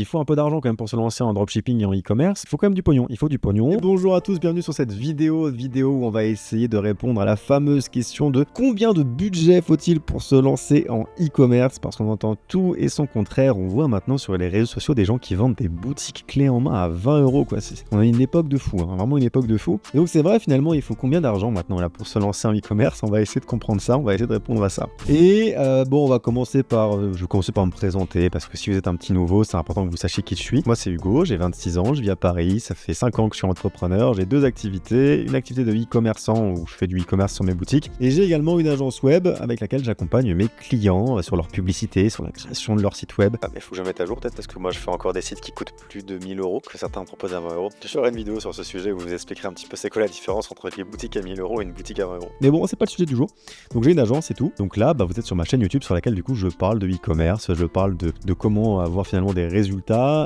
Il faut un peu d'argent quand même pour se lancer en dropshipping et en e-commerce. Il faut quand même du pognon. Il faut du pognon. Et bonjour à tous, bienvenue sur cette vidéo où on va essayer de répondre à la fameuse question de combien de budget faut-il pour se lancer en e-commerce, parce qu'on entend tout et son contraire. On voit maintenant sur les réseaux sociaux des gens qui vendent des boutiques clés en main à 20 € quoi. On a une époque de fou, hein, vraiment une époque de fou. Et donc c'est vrai, finalement, il faut combien d'argent maintenant là pour se lancer en e-commerce? On va essayer de comprendre ça, on va essayer de répondre à ça. Et bon, on va commencer par, je vais commencer par me présenter, parce que si vous êtes un petit nouveau, c'est important que vous sachiez qui je suis. Moi, c'est Hugo, j'ai 26 ans, je vis à Paris, ça fait 5 ans que je suis entrepreneur, j'ai deux activités, une activité de e-commerçant où je fais du e-commerce sur mes boutiques, et j'ai également une agence web avec laquelle j'accompagne mes clients sur leur publicité, sur la création de leur site web. Ah, mais il faut que je mette à jour peut-être, parce que moi je fais encore des sites qui coûtent plus de 1000 €, que certains proposent à 20 €. Je ferai une vidéo sur ce sujet où je vous expliquerai un petit peu c'est quoi la différence entre les boutiques à 1000 € et une boutique à 20 €. Mais bon, c'est pas le sujet du jour. Donc j'ai une agence et tout. Donc là, vous êtes sur ma chaîne YouTube sur laquelle du coup je parle de e-commerce, je parle de comment avoir finalement des résultats,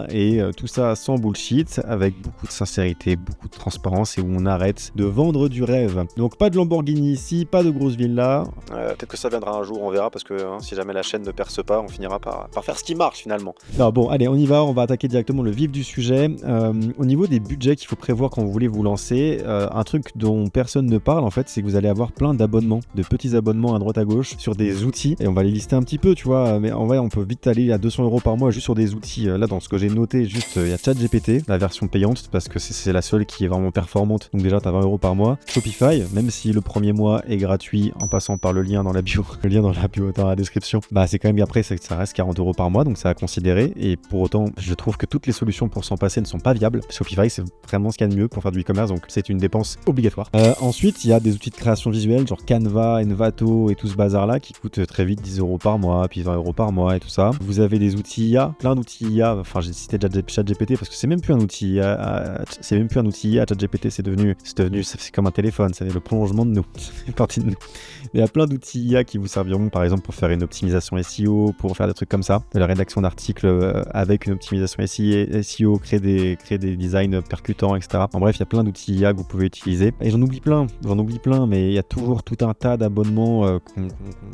et tout ça sans bullshit, avec beaucoup de sincérité, beaucoup de transparence, et où on arrête de vendre du rêve. Donc pas de Lamborghini ici, pas de grosse villa. Peut-être que ça viendra un jour, on verra, parce que si jamais la chaîne ne perce pas, on finira par faire ce qui marche finalement. Non, bon, allez, on y va, on va attaquer directement le vif du sujet. Au niveau des budgets qu'il faut prévoir quand vous voulez vous lancer, un truc dont personne ne parle en fait, c'est que vous allez avoir plein d'abonnements, de petits abonnements à droite à gauche sur des outils, et on va les lister un petit peu, tu vois, mais en vrai on peut vite aller à 200 € par mois juste sur des outils. Là, dans ce que j'ai noté, juste il y a ChatGPT, la version payante, parce que c'est la seule qui est vraiment performante, donc déjà t'as 20 € par mois. Shopify, même si le premier mois est gratuit en passant par le lien dans la bio, le lien dans la bio dans la description, c'est quand même, après ça reste 40 € par mois, donc c'est à considérer, et pour autant je trouve que toutes les solutions pour s'en passer ne sont pas viables. Shopify, c'est vraiment ce qu'il y a de mieux pour faire du e-commerce, donc c'est une dépense obligatoire. Ensuite, il y a des outils de création visuelle, genre Canva, Envato et tout ce bazar là, qui coûtent très vite 10 € par mois, puis 20 € par mois et tout ça. Vous avez des outils IA, plein d'outils IA, enfin j'ai cité ChatGPT parce que c'est même plus un outil IA, ChatGPT c'est comme un téléphone, c'est le prolongement de nous, c'est partie de nous. Il y a plein d'outils IA qui vous serviront par exemple pour faire une optimisation SEO, pour faire des trucs comme ça, de la rédaction d'articles avec une optimisation SEO, créer des designs percutants, etc. En bref, il y a plein d'outils IA que vous pouvez utiliser. Et j'en oublie plein, mais il y a toujours tout un tas d'abonnements.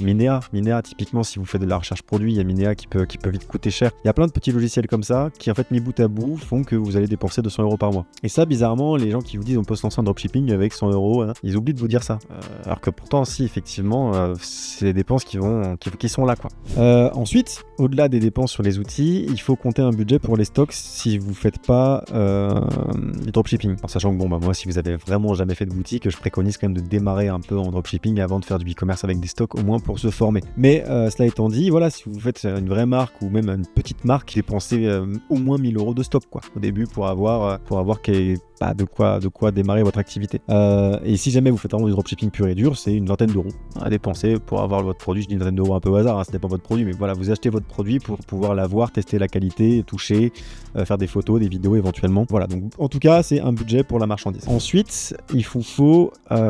Minea, typiquement, si vous faites de la recherche produit, il y a Minea qui peut vite coûter cher. Il y a plein de petits logiciels comme ça qui en fait mis bout à bout font que vous allez dépenser 200 € par mois. Et ça, bizarrement, les gens qui vous disent on peut se lancer en dropshipping avec 100 €, hein, ils oublient de vous dire ça. Alors que pourtant, si effectivement, c'est des dépenses qui sont là, quoi. Ensuite, au-delà des dépenses sur les outils, il faut compter un budget pour les stocks si vous faites pas du dropshipping. En sachant que moi, si vous avez vraiment jamais fait de boutique, je préconise quand même de démarrer un peu en dropshipping avant de faire du e-commerce avec des stocks, au moins pour se former. Mais cela étant dit, voilà, si vous faites une vraie marque ou même une petite marque, dépensez au moins 1000 € de stock, quoi, au début pour avoir de quoi démarrer votre activité. Et si jamais vous faites vraiment du dropshipping pur et dur, c'est une vingtaine d'euros à dépenser pour avoir votre produit. Je dis une vingtaine d'euros un peu au hasard, hein, ça dépend de votre produit, mais voilà, vous achetez votre produit pour pouvoir l'avoir, tester la qualité, toucher, faire des photos, des vidéos éventuellement. Voilà, donc en tout cas, c'est un budget pour la marchandise. Ensuite, il faut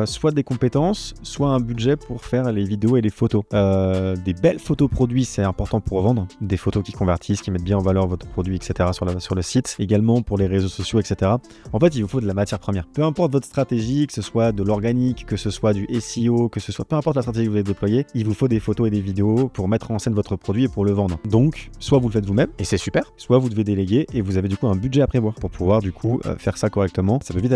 soit des compétences, soit un budget pour faire les vidéos et les photos. Des belles photos produits, c'est important pour vendre. Des photos qui convertissent, qui mettent bien en valeur votre produit, etc. sur le site. Également pour les réseaux sociaux, etc. En fait, il vous faut de la matière première. Peu importe votre stratégie, que ce soit de l'organique, que ce soit du SEO, peu importe la stratégie que vous allez déployer, il vous faut des photos et des vidéos pour mettre en scène votre produit et pour le vendre. Donc, soit vous le faites vous-même, et c'est super, soit vous devez déléguer et vous avez du coup un budget à prévoir pour pouvoir du coup faire ça correctement. Ça peut vite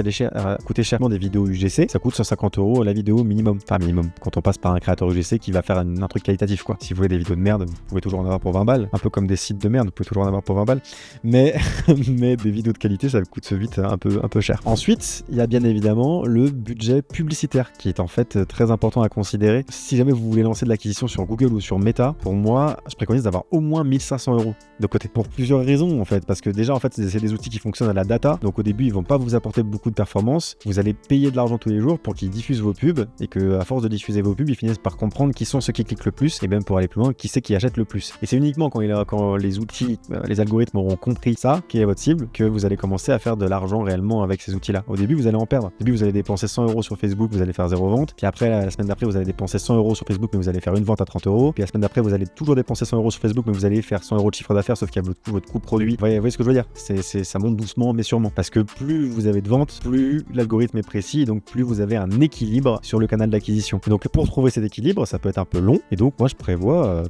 coûter cher des vidéos UGC, ça coûte 150 € la vidéo minimum. Enfin minimum, quand on passe par un créateur UGC qui va faire un truc qualitatif, quoi. Si vous voulez des vidéos de merde, vous pouvez toujours en avoir pour 20 balles. Un peu comme des sites de merde, vous pouvez toujours en avoir pour 20 balles. Mais des vidéos de qualité, ça coûte vite un peu cher. Ensuite, il y a bien évidemment le budget publicitaire qui est en fait très important à considérer. Si jamais vous voulez lancer de l'acquisition sur Google ou sur Meta, pour moi, je préconise d'avoir au moins 1500 € de côté. Pour plusieurs raisons en fait, parce que déjà en fait, c'est des outils qui fonctionnent à la data. Donc au début, ils vont pas vous apporter beaucoup de performance. Vous allez payer de l'argent tous les jours pour qu'ils diffusent vos pubs, et que à force de diffuser vos pubs, ils finissent par comprendre qui sont ceux qui cliquent le plus, et même pour aller plus loin, qui c'est qui achète le plus. Et c'est uniquement quand les outils, les algorithmes auront compris ça, qui est votre cible, que vous allez commencer à faire de l'argent réellement avec ces outils-là. Au début, vous allez en perdre. Au début, vous allez dépenser 100 € sur Facebook, vous allez faire 0 vente. Puis après, la semaine d'après, vous allez dépenser 100 € sur Facebook, mais vous allez faire une vente à 30 €. Puis la semaine d'après, vous allez toujours dépenser 100 € sur Facebook, mais vous allez faire 100 € de chiffre d'affaires, sauf qu'il y a votre coût produit. Vous voyez ce que je veux dire? Ça monte doucement, mais sûrement. Parce que plus vous avez de ventes, plus l'algorithme est précis, et donc plus vous avez un équilibre sur le canal d'acquisition. Et donc pour trouver cet équilibre, ça peut être un peu long. Et donc moi, je prévois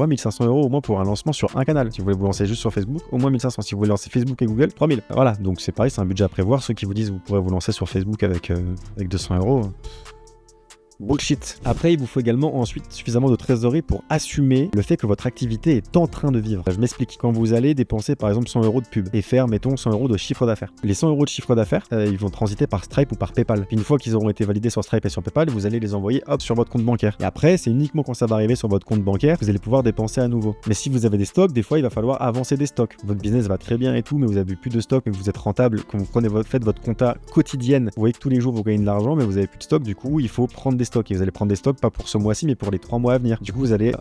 1500 € au moins pour un lancement sur un canal. Si vous voulez vous lancer juste sur Facebook, au moins 1500. Si vous voulez lancer Facebook et Google, 3000. Voilà, donc c'est pareil, c'est un budget à prévoir. Ceux qui vous disent vous pourrez vous lancer sur Facebook avec 200 €. Bullshit. Après, il vous faut également ensuite suffisamment de trésorerie pour assumer le fait que votre activité est en train de vivre. Je m'explique. Quand vous allez dépenser par exemple 100 € de pub et faire, mettons, 100 € de chiffre d'affaires. Les 100 € de chiffre d'affaires, ils vont transiter par Stripe ou par PayPal. Puis une fois qu'ils auront été validés sur Stripe et sur PayPal, vous allez les envoyer sur votre compte bancaire. Et après, c'est uniquement quand ça va arriver sur votre compte bancaire que vous allez pouvoir dépenser à nouveau. Mais si vous avez des stocks, des fois, il va falloir avancer des stocks. Votre business va très bien et tout, mais vous avez plus de stocks, mais vous êtes rentable. Quand vous faites votre compta quotidienne, vous voyez que tous les jours vous gagnez de l'argent, mais vous avez plus de stocks. Du coup, il faut prendre des stocks. Et vous allez prendre des stocks pas pour ce mois-ci, mais pour les 3 mois à venir. Du coup, vous allez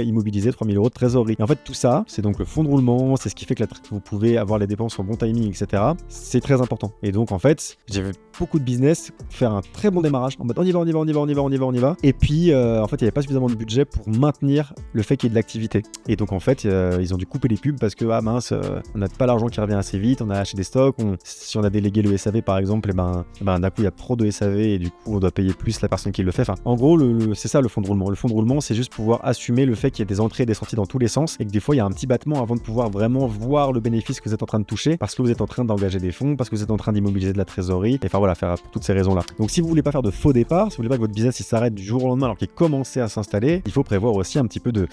immobiliser 3000 € de trésorerie. Et en fait, tout ça, c'est donc le fonds de roulement, c'est ce qui fait que vous pouvez avoir les dépenses au bon timing, etc. C'est très important. Et donc, en fait, j'ai vu beaucoup de business faire un très bon démarrage en mode on y va. Et puis, en fait, il n'y avait pas suffisamment de budget pour maintenir le fait qu'il y ait de l'activité. Et donc, en fait, ils ont dû couper les pubs parce que, ah mince, on n'a pas l'argent qui revient assez vite, on a acheté des stocks, si on a délégué le SAV par exemple, et ben d'un coup, il y a trop de SAV et du coup, on doit payer plus la personne qui le fait. Enfin, en gros, c'est ça le fonds de roulement. Le fonds de roulement, c'est juste pouvoir assumer le fait qu'il y ait des entrées et des sorties dans tous les sens et que des fois, il y a un petit battement avant de pouvoir vraiment voir le bénéfice que vous êtes en train de toucher parce que vous êtes en train d'engager des fonds, parce que vous êtes en train d'immobiliser de la trésorerie. Et enfin voilà, faire pour toutes ces raisons-là. Donc si vous voulez pas faire de faux départ, si vous voulez pas que votre business il s'arrête du jour au lendemain alors qu'il commençait à s'installer, il faut prévoir aussi un petit peu de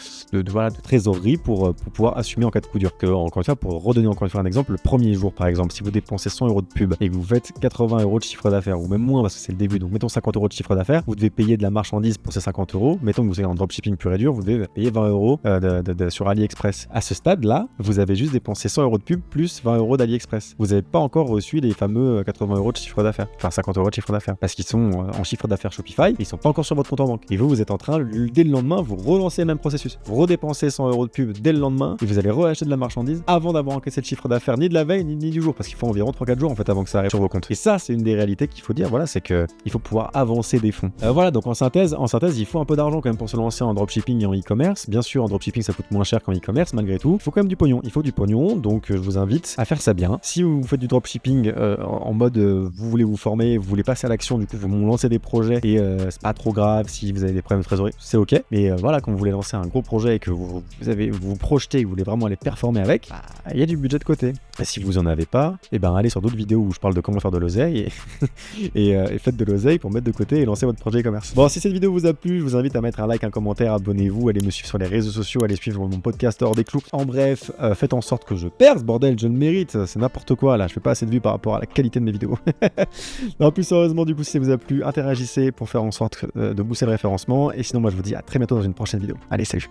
trésorerie pour pouvoir assumer en cas de coup dur. Encore une fois, pour redonner encore une fois un exemple, le premier jour par exemple, si vous dépensez 100 € de pub et que vous faites 80 € de chiffre d'affaires ou même moins parce que c'est le début, donc mettons 50 € de chiffre d'affaires, vous devez payer de la marchandise pour ces 50 €. Mettons que vous êtes en dropshipping pur et dur, vous devez payer 20 € sur AliExpress. À ce stade-là, vous avez juste dépensé 100 € de pub plus 20 € d'AliExpress. Vous n'avez pas encore reçu les fameux 80 € de chiffre d'affaires, enfin 50 € de chiffre d'affaires, parce qu'ils sont en chiffre d'affaires Shopify, ils sont pas encore sur votre compte en banque. Et vous êtes en train, dès le lendemain, vous relancez le même processus. Vous redépensez 100 € de pub dès le lendemain et vous allez reacheter de la marchandise avant d'avoir encaissé le chiffre d'affaires ni de la veille ni du jour, parce qu'il faut environ 3-4 jours en fait avant que ça arrive sur vos comptes. Et ça, c'est une des réalités qu'il faut dire, voilà, c'est que il faut pouvoir avancer des fonds. Voilà, donc en synthèse, il faut un peu d'argent quand même pour se lancer en dropshipping et en e-commerce. Bien sûr, en dropshipping, ça coûte moins cher qu'en e-commerce, malgré tout. Il faut quand même du pognon. Il faut du pognon, donc je vous invite à faire ça bien. Si vous faites du dropshipping en mode vous voulez vous former, vous voulez passer à l'action, du coup, vous lancez des projets et c'est pas trop grave si vous avez des problèmes de trésorerie, c'est ok. Mais voilà, quand vous voulez lancer un gros projet et que vous vous projetez et que vous voulez vraiment aller performer avec, il y a du budget de côté. Et si vous en avez pas, et ben allez sur d'autres vidéos où je parle de comment faire de l'oseille et faites de l'oseille pour mettre de côté et lancer votre projet e-commerce. Bon, si cette vidéo vous a plu, je vous invite à mettre un like, un commentaire, abonnez-vous, allez me suivre sur les réseaux sociaux, allez suivre mon podcast Hors des Clous. En bref, faites en sorte que je perce, bordel, je le mérite, c'est n'importe quoi là, je fais pas assez de vues par rapport à la qualité de mes vidéos. Non, plus sérieusement, du coup, si ça vous a plu, interagissez pour faire en sorte de booster le référencement. Et sinon, moi je vous dis à très bientôt dans une prochaine vidéo. Allez, salut!